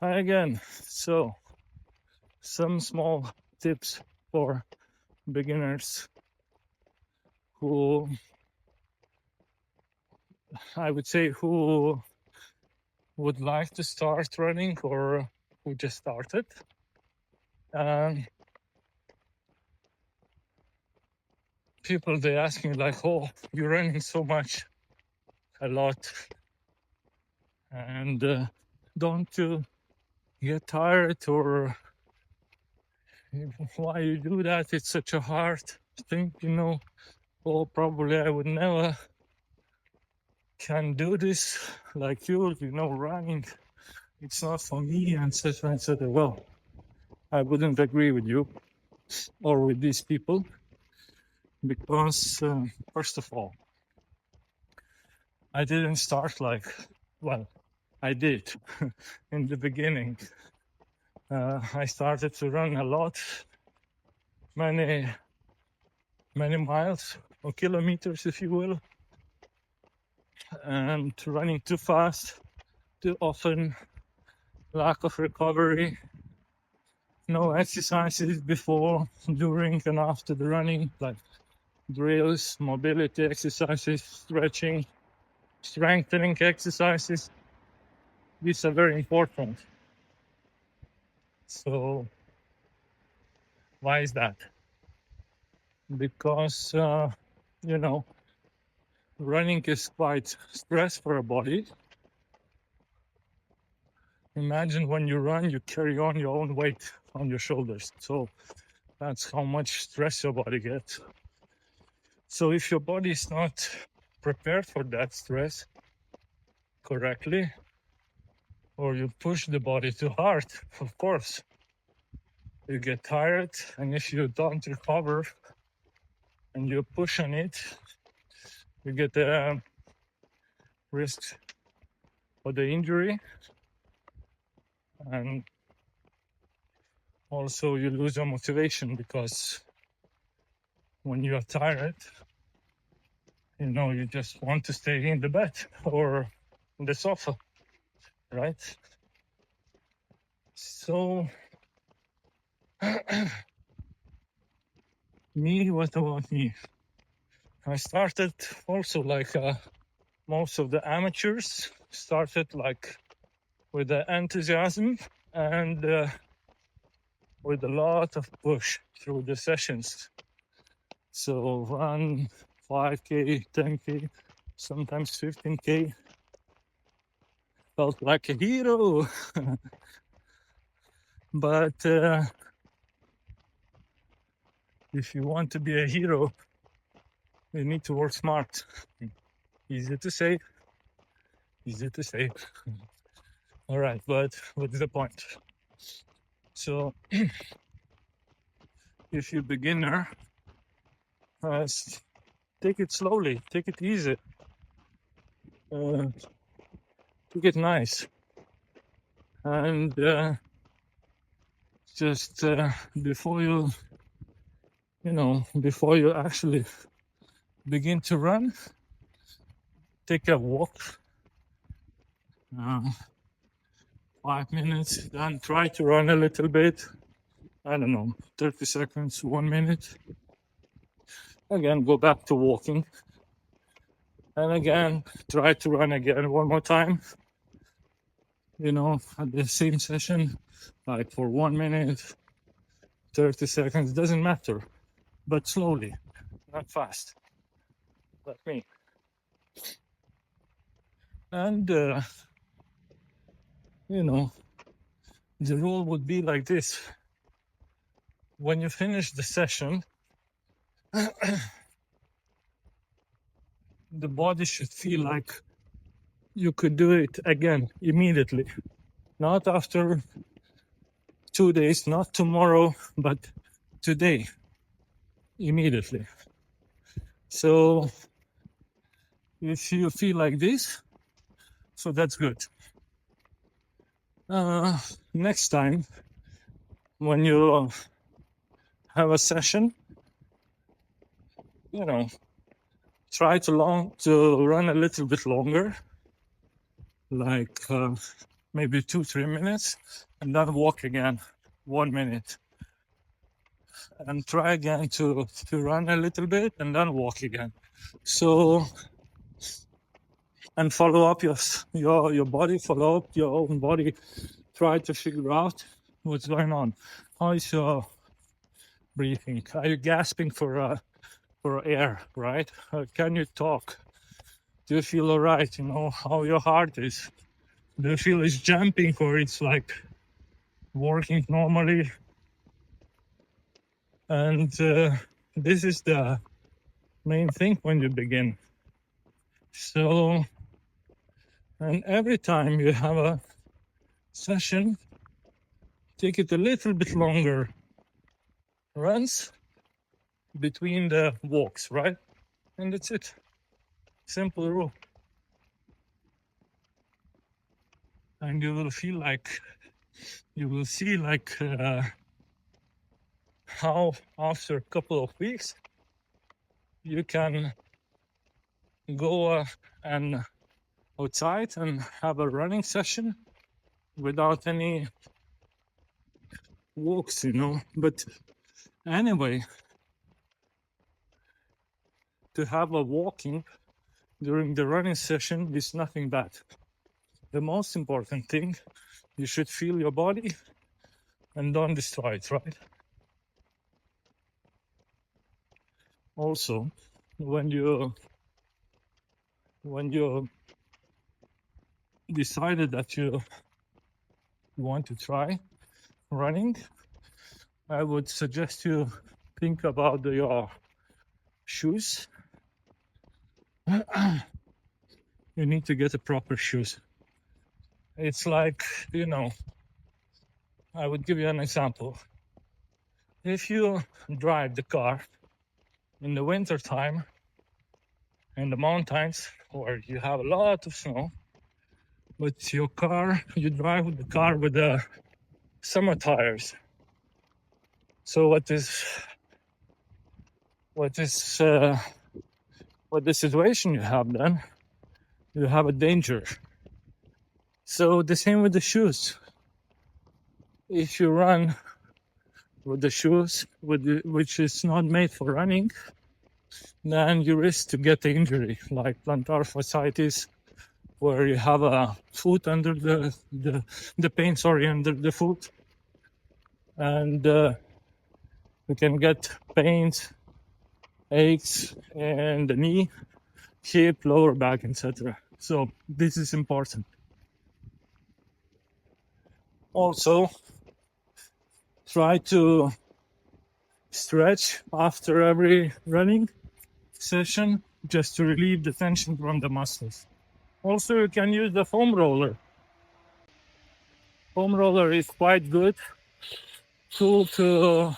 Hi again. So, some small tips for beginners who, I would say, who would like to start running or who just started. Um, People they ask me like, "Oh, you're running so much, a lot, and don't you get tired or why you do that? It's such a hard thing, you know." Oh, probably I would never can do this like you know, running. It's not for me, and such and such. Well, I wouldn't agree with you or with these people because, first of all, I didn't start like, well, I did in the beginning. I started to run a lot, many, many miles or kilometers, if you will, and running too fast, too often, lack of recovery, no exercises before, during, and after the running, like drills, mobility exercises, stretching, strengthening exercises. These are very important. So, why is that? Because, you know, running is quite stress for a body. Imagine when you run, you carry on your own weight on your shoulders. So, that's how much stress your body gets. So, if your body is not prepared for that stress correctly, or you push the body too hard, of course, you get tired. And if you don't recover and you push on it, you get the risk for the injury. And also, you lose your motivation because when you are tired, you know, you just want to stay in the bed or in the sofa, right? So, what about me? I started also like most of the amateurs started like with the enthusiasm and with a lot of push through the sessions. So run 5K, 10K, sometimes 15K. Felt like a hero. But if you want to be a hero, you need to work smart. Easy to say, easy to say. All right, but what's the point? So if you're a beginner, take it slowly, take it easy, take it nice, and just before before you actually begin to run, take a walk, uh, 5 minutes, then try to run a little bit. I don't know, 30 seconds, 1 minute. Again, go back to walking, and again, try to run again one more time. You know, at the same session, like for 1 minute, 30 seconds, doesn't matter, but slowly, not fast, like me. And, you know, the rule would be like this. When you finish the session, the body should feel like you could do it again immediately. Not after 2 days, not tomorrow, but today, immediately. So if you feel like this, so that's good. Next time, when you have a session, you know, try to run a little bit longer, like maybe 2-3 minutes, and then walk again 1 minute, and try again to run a little bit and then walk again. So, and follow up your body, follow up your own body, try to figure out what's going on. How is your breathing? Are you gasping for air, right? Can you talk? Do you feel all right? You know how your heart is? Do you feel it's jumping or it's like working normally? And this is the main thing when you begin. So, and every time you have a session, take it a little bit longer runs between the walks, right? And that's it. Simple rule. And you will feel like, you will see like how after a couple of weeks you can go and outside and have a running session without any walks, you know. But anyway, to have a walking during the running session is nothing bad. The most important thing, you should feel your body and don't destroy it, right? Also, when you decided that you want to try running, I would suggest you think about your shoes. You need to get the proper shoes. It's like, you know, I would give you an example. If you drive the car in the winter time in the mountains where you have a lot of snow, but you drive the car with the summer tires. So what the situation you have then? You have a danger. So the same with the shoes. If you run with the shoes which is not made for running, then you risk to get the injury like plantar fasciitis, where you have a foot under the pain, under the foot, and you can get pains, aches in the knee, hip, lower back, etc. So this is important. Also, try to stretch after every running session just to relieve the tension from the muscles. Also, you can use the foam roller. Foam roller is quite good tool to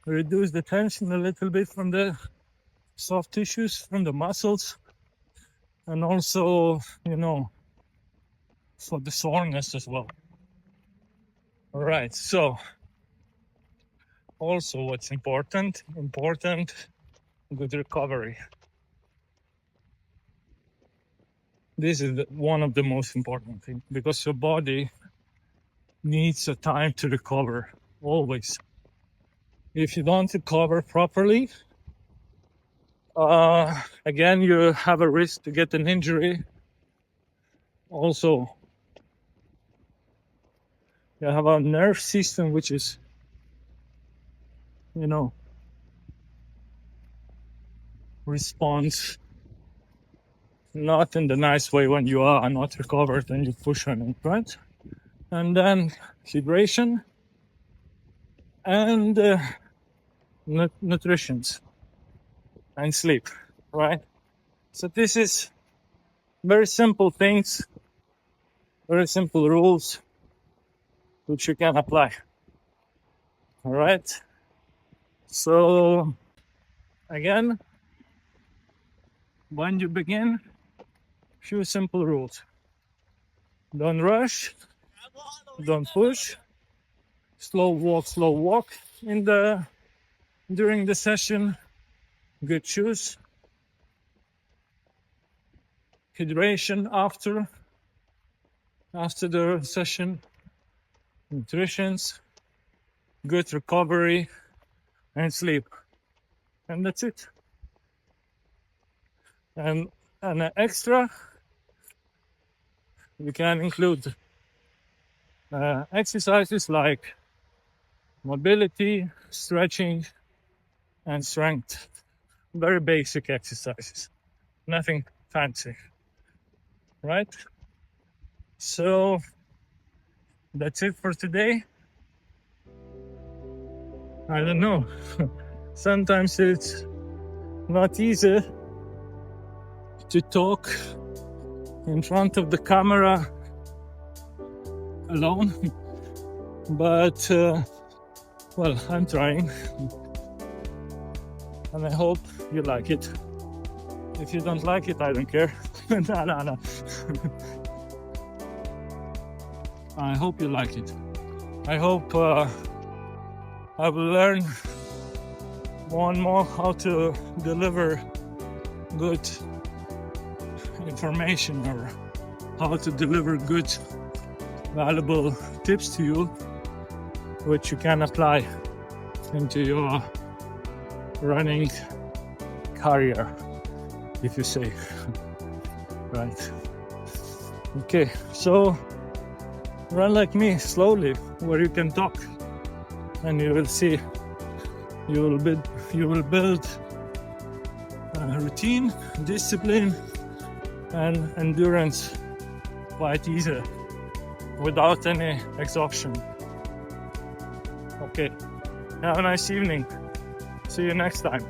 reduce the tension a little bit from the soft tissues, from the muscles, and also, you know, for the soreness as well. All right, so also what's important, good recovery. This is one of the most important things, because your body needs a time to recover, always. If you don't recover properly, again, you have a risk to get an injury. Also, you have a nerve system which is, you know, responds not in the nice way when you are not recovered and you push on it, right? And then hydration and nutrition and sleep, right? So this is very simple things, very simple rules which you can apply. All right. So again, when you begin, few simple rules. Don't rush, don't push, slow walk during the session, good shoes, hydration after, after the session, nutritions, good recovery, and sleep. And that's it. And an extra, you can include exercises like mobility, stretching, and strength. Very basic exercises, nothing fancy, right? So that's it for today. I don't know. Sometimes it's not easy to talk in front of the camera alone, but well, I'm trying, and I hope you like it. If you don't like it, I don't care. No. I hope you like it. I hope I will learn more and more how to deliver good information, or how to deliver good, valuable tips to you, which you can apply into your running career, if you say. Right. Okay, so run like me slowly, where you can talk, and you will see, you will build a routine, discipline, and endurance quite easy, without any exhaustion. Okay, have a nice evening. See you next time.